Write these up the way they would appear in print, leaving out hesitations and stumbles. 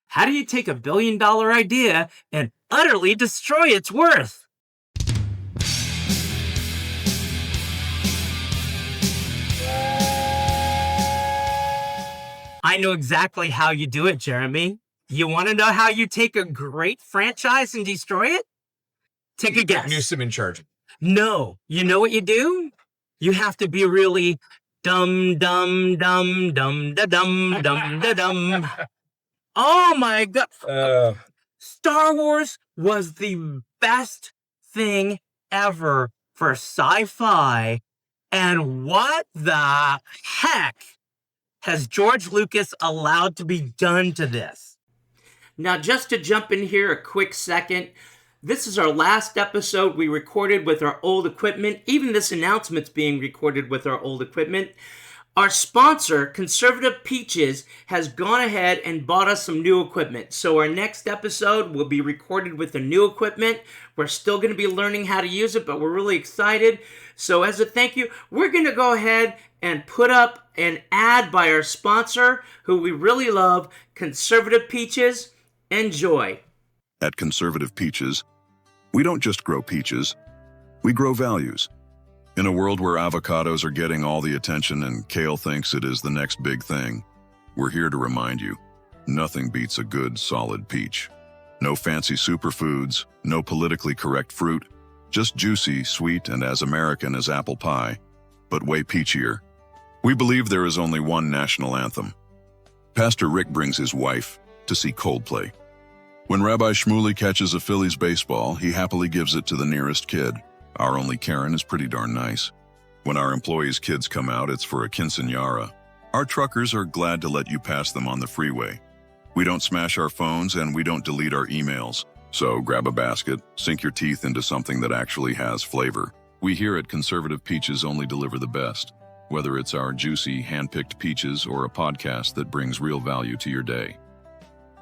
How do you take $1 billion idea and utterly destroy its worth? I know exactly how you do it, Jeremy. You want to know how you take a great franchise and destroy it? Take a guess. Newsom in charge. No. You know what you do? You have to be really dumb, dumb, dumb, dumb, da dum, dum, da dum. Oh my God. Star Wars was the best thing ever for sci-fi. And what the heck has George Lucas allowed to be done to this? Now, just to jump in here a quick second, this is our last episode we recorded with our old equipment. Even this announcement's being recorded with our old equipment. Our sponsor, Conservative Peaches, has gone ahead and bought us some new equipment. So our next episode will be recorded with the new equipment. We're still going to be learning how to use it, but we're really excited. So as a thank you, we're going to go ahead and put up an ad by our sponsor, who we really love, Conservative Peaches. Enjoy. At Conservative Peaches, we don't just grow peaches, we grow values. In a world where avocados are getting all the attention and kale thinks it is the next big thing, we're here to remind you, nothing beats a good, solid peach. No fancy superfoods, no politically correct fruit, just juicy, sweet, and as American as apple pie, but way peachier. We believe there is only one national anthem. Pastor Rick brings his wife to see Coldplay. When Rabbi Shmuley catches a Phillies baseball, he happily gives it to the nearest kid. Our only Karen is pretty darn nice. When our employees' kids come out, it's for a quinceañera. Our truckers are glad to let you pass them on the freeway. We don't smash our phones and we don't delete our emails. So grab a basket, sink your teeth into something that actually has flavor. We here at Conservative Peaches only deliver the best, whether it's our juicy, hand-picked peaches or a podcast that brings real value to your day.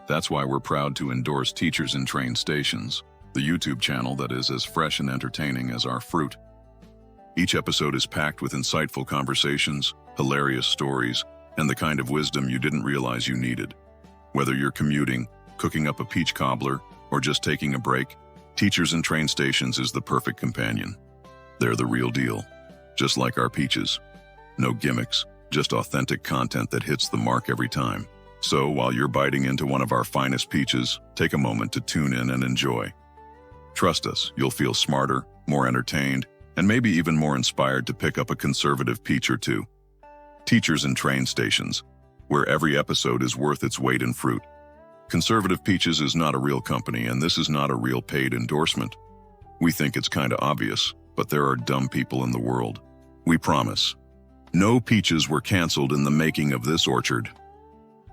That's why we're proud to endorse Teachers in Train Stations, the YouTube channel that is as fresh and entertaining as our fruit. Each episode is packed with insightful conversations, hilarious stories, and the kind of wisdom you didn't realize you needed. Whether you're commuting, cooking up a peach cobbler, or just taking a break, Teachers in Train Stations is the perfect companion. They're the real deal, just like our peaches. No gimmicks, just authentic content that hits the mark every time. So while you're biting into one of our finest peaches, take a moment to tune in and enjoy. Trust us, you'll feel smarter, more entertained, and maybe even more inspired to pick up a conservative peach or two. Teachers in Train Stations, where every episode is worth its weight in fruit. Conservative Peaches is not a real company, and this is not a real paid endorsement. We think it's kinda obvious, but there are dumb people in the world. We promise. No peaches were canceled in the making of this orchard.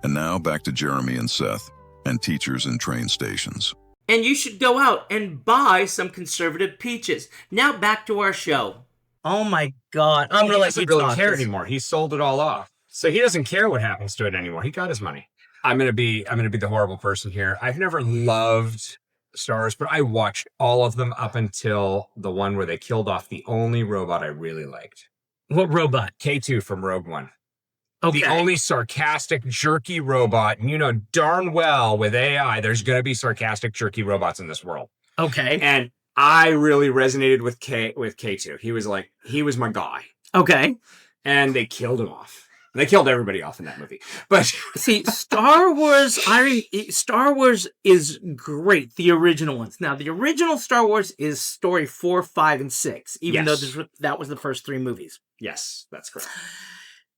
And now back to Jeremy and Seth, and Teachers in Train Stations. And you should go out and buy some Conservative Peaches. Now back to our show. Oh my God. I'm gonna let you really talk. care anymore. He sold it all off. So he doesn't care what happens to it anymore. He got his money. I'm gonna be the horrible person here. I've never loved Star Wars, but I watched all of them up until the one where they killed off the only robot I really liked. What robot? K2 from Rogue One. Okay. The only sarcastic, jerky robot. And you know darn well with AI, there's going to be sarcastic, jerky robots in this world. Okay. And I really resonated with K2. He was my guy. Okay. And they killed him off. They killed everybody off in that movie. But see, Star Wars is great. The original ones. Now, the original Star Wars is story 4, 5, and 6. Even though that was the first 3 movies. Yes, that's correct.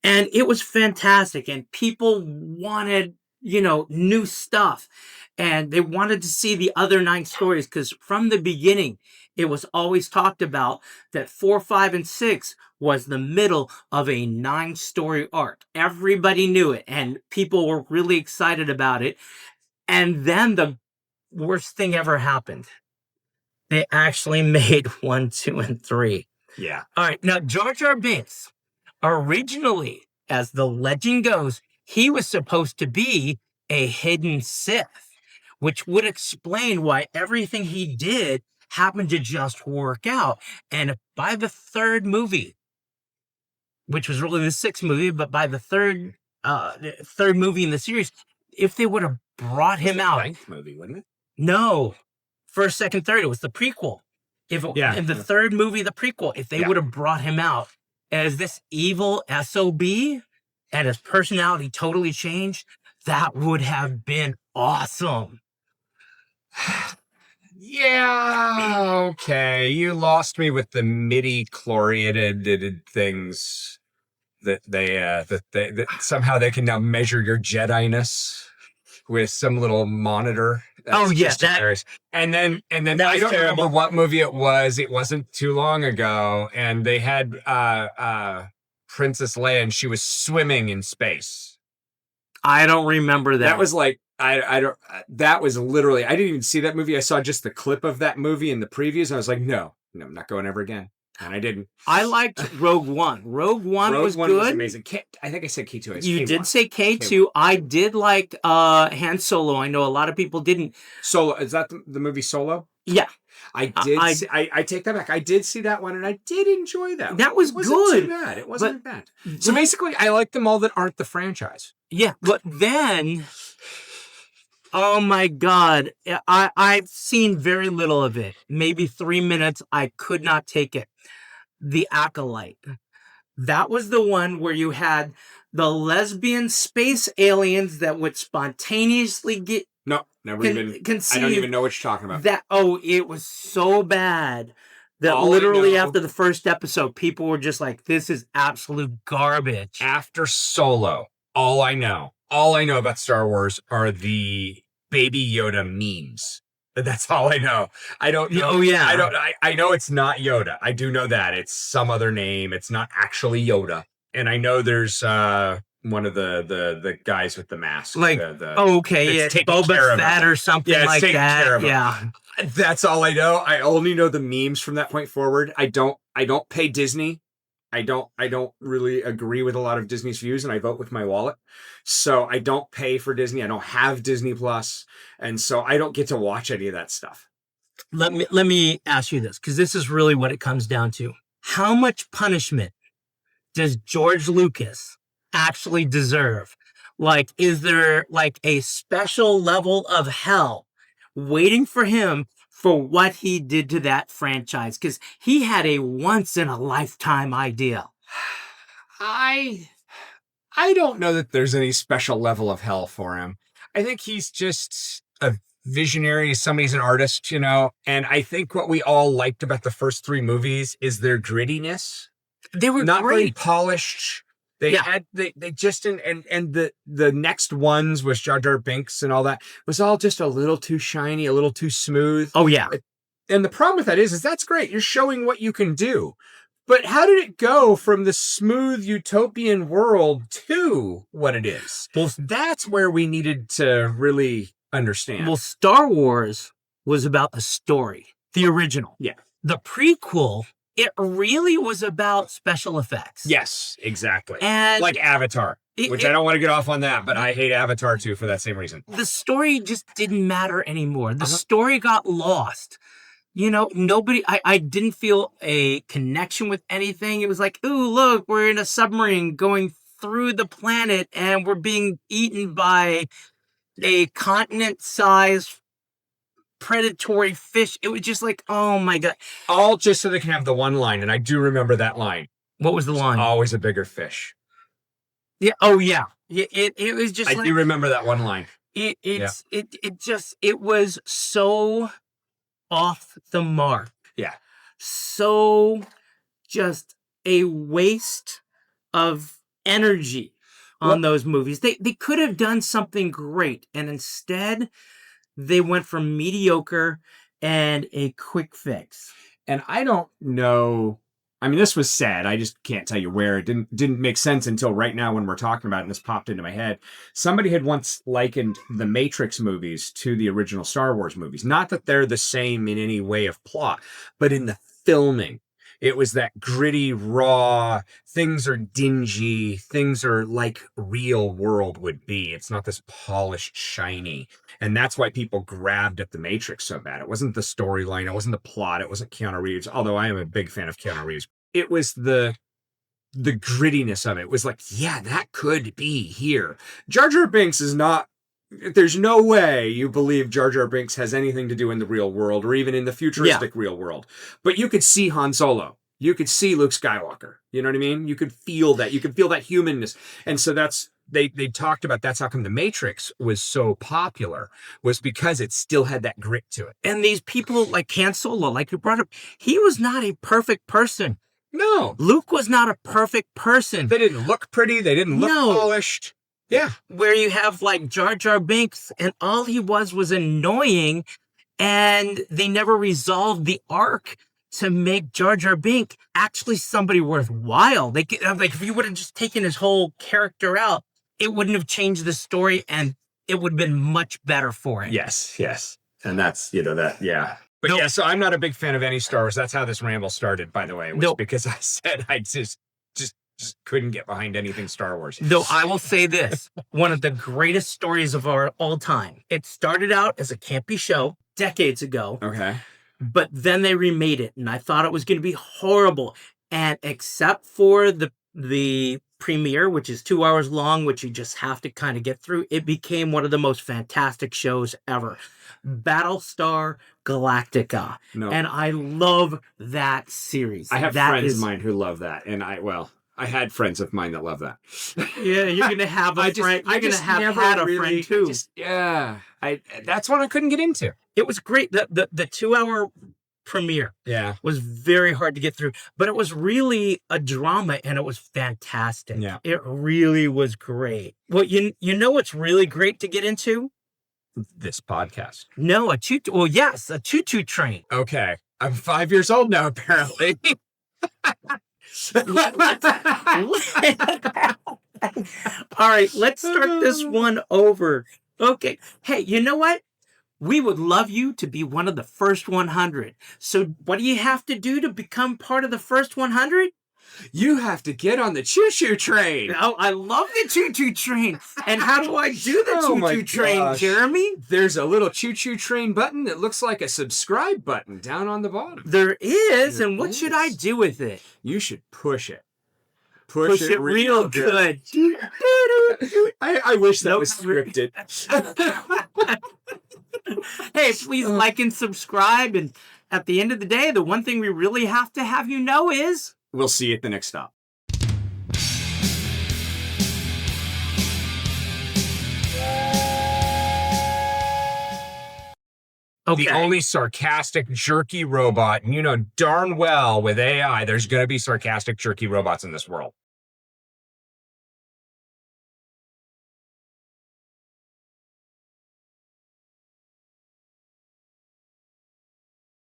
And it was fantastic. And people wanted, new stuff. And they wanted to see the other 9 stories. Because from the beginning, it was always talked about that 4, 5, and 6 was the middle of a 9-story arc. Everybody knew it. And people were really excited about it. And then the worst thing ever happened. They actually made 1, 2, and 3. Yeah. All right. Now, Jar Jar Binks, originally, as the legend goes, he was supposed to be a hidden Sith, which would explain why everything he did happened to just work out. And by the 3rd movie, which was really the 6th movie, but by the third movie in the series, if they would have brought him out. Ninth movie, wasn't it? No, first, second, third. It was the prequel. In the third movie, the prequel, if they would have brought him out as this evil SOB and his personality totally changed, that would have been awesome. Yeah, okay. You lost me with the midi-chloriated things that that somehow they can now measure your Jedi-ness with some little monitor. That's hilarious. And then I don't remember what movie it was. It wasn't too long ago, and they had Princess Leia, and she was swimming in space. I don't remember that. That was like that was literally, I didn't even see that movie. I saw just the clip of that movie in the previews, and I was like, no, I'm not going ever again. And I didn't. I liked Rogue One. Rogue One was good. Was amazing. I think I said K2. You K1. did say K2. I did like Han Solo. I know a lot of people didn't. Solo, is that the movie Solo? Yeah. I did. I take that back. I did see that one, and I did enjoy that. That was good. Too bad. It wasn't bad. So basically, I like them all that aren't the franchise. Yeah, but then, oh my God, I've seen very little of it. Maybe 3 minutes. I could not take it. The Acolyte. That was the one where you had the lesbian space aliens that would spontaneously get. No, never even. I don't even know what you're talking about. It was so bad that literally after the first episode, people were just like, "This is absolute garbage." After Solo, all I know about Star Wars are the Baby Yoda memes. That's all I know. I don't know. Oh yeah. I know it's not Yoda. I do know that it's some other name. It's not actually Yoda. And I know there's one of the guys with the mask. Like Boba Fett or something like that. Yeah. That's all I know. I only know the memes from that point forward. I don't pay Disney. I don't really agree with a lot of Disney's views, and I vote with my wallet. So I don't pay for Disney. I don't have Disney Plus, and so I don't get to watch any of that stuff. Let me ask you this, because this is really what it comes down to. How much punishment does George Lucas actually deserve? Like, is there like a special level of hell waiting for him for what he did to that franchise? Because he had a once-in-a-lifetime idea. I don't know that there's any special level of hell for him. I think he's just a visionary. Somebody's an artist, you know? And I think what we all liked about the first three movies is their grittiness. They were not great. very polished. They just the next ones with Jar Jar Binks and all that was all just a little too shiny, a little too smooth. Oh yeah. And the problem with that is that's great. You're showing what you can do. But how did it go from the smooth utopian world to what it is? Well, that's where we needed to really understand. Well, Star Wars was about the story, the original. Yeah. The prequel, it really was about special effects. Yes, exactly. And like Avatar, which I don't want to get off on that, but I hate Avatar too for that same reason. The story just didn't matter anymore. The story got lost. You know, I didn't feel a connection with anything. It was like, ooh, look, we're in a submarine going through the planet and we're being eaten by a continent-sized predatory fish. It was just like, oh my God. All just so they can have the one line, and I do remember that line. What was the line? Always a bigger fish. Yeah. Oh yeah. It was just. I do remember that one line. It was so off the mark. Yeah. So just a waste of energy on those movies. They could have done something great, and instead they went for mediocre and a quick fix. And I don't know. I mean, this was sad. I just can't tell you where. It didn't make sense until right now when we're talking about it, and this popped into my head. Somebody had once likened the Matrix movies to the original Star Wars movies. Not that they're the same in any way of plot, but in the filming. It was that gritty, raw, things are dingy, things are like real world would be. It's not this polished, shiny. And that's why people grabbed at the Matrix so bad. It wasn't the storyline, it wasn't the plot, it wasn't Keanu Reeves, although I am a big fan of Keanu Reeves. It was the grittiness of it. It was like, yeah, that could be here. Jar Jar Binks is not there's no way you believe Jar Jar Binks has anything to do in the real world or even in the futuristic real world. But you could see Han Solo. You could see Luke Skywalker. You know what I mean? You could feel that. You could feel that humanness. And so that's, they talked about that's how come The Matrix was so popular, was because it still had that grit to it. And these people like Han Solo, like you brought up, he was not a perfect person. No. Luke was not a perfect person. They didn't look pretty. They didn't look polished. Yeah. Where you have like Jar Jar Binks and all he was annoying, and they never resolved the arc to make Jar Jar Binks actually somebody worthwhile. Like if you would have just taken his whole character out, it wouldn't have changed the story and it would have been much better for it. Yes. And that's, yeah. But yeah, so I'm not a big fan of any Star Wars. That's how this ramble started, by the way, was because I said I just couldn't get behind anything Star Wars. Though I will say this, one of the greatest stories of our all time. It started out as a campy show decades ago. Okay. But then they remade it, and I thought it was going to be horrible. And except for the premiere, which is 2 hours long, which you just have to kind of get through, it became one of the most fantastic shows ever. Battlestar Galactica. No. And I love that series. I have friends of mine who love that. And I had friends of mine that love that. Yeah, you're going to have a friend. You're going to have had a friend too. That's one I couldn't get into. It was great. The 2 hour premiere was very hard to get through, but it was really a drama and it was fantastic. Yeah. It really was great. Well, you know what's really great to get into? This podcast. No, a choo-choo train. Okay. I'm 5 years old now, apparently. All right, let's start this one over. Okay. Hey, you know what? We would love you to be one of the first 100. So what do you have to do to become part of the first 100? You have to get on the choo-choo train. Oh, I love the choo-choo train. And how do I do the choo-choo train, Jeremy? There's a little choo-choo train button that looks like a subscribe button down on the bottom. There is, and what should I do with it? You should push it. Push it real good. I wish that was scripted. Hey, please like and subscribe. And at the end of the day, the one thing we really have to have you know is... We'll see you at the next stop. Okay. The only sarcastic, jerky robot, and you know darn well with AI, there's going to be sarcastic, jerky robots in this world.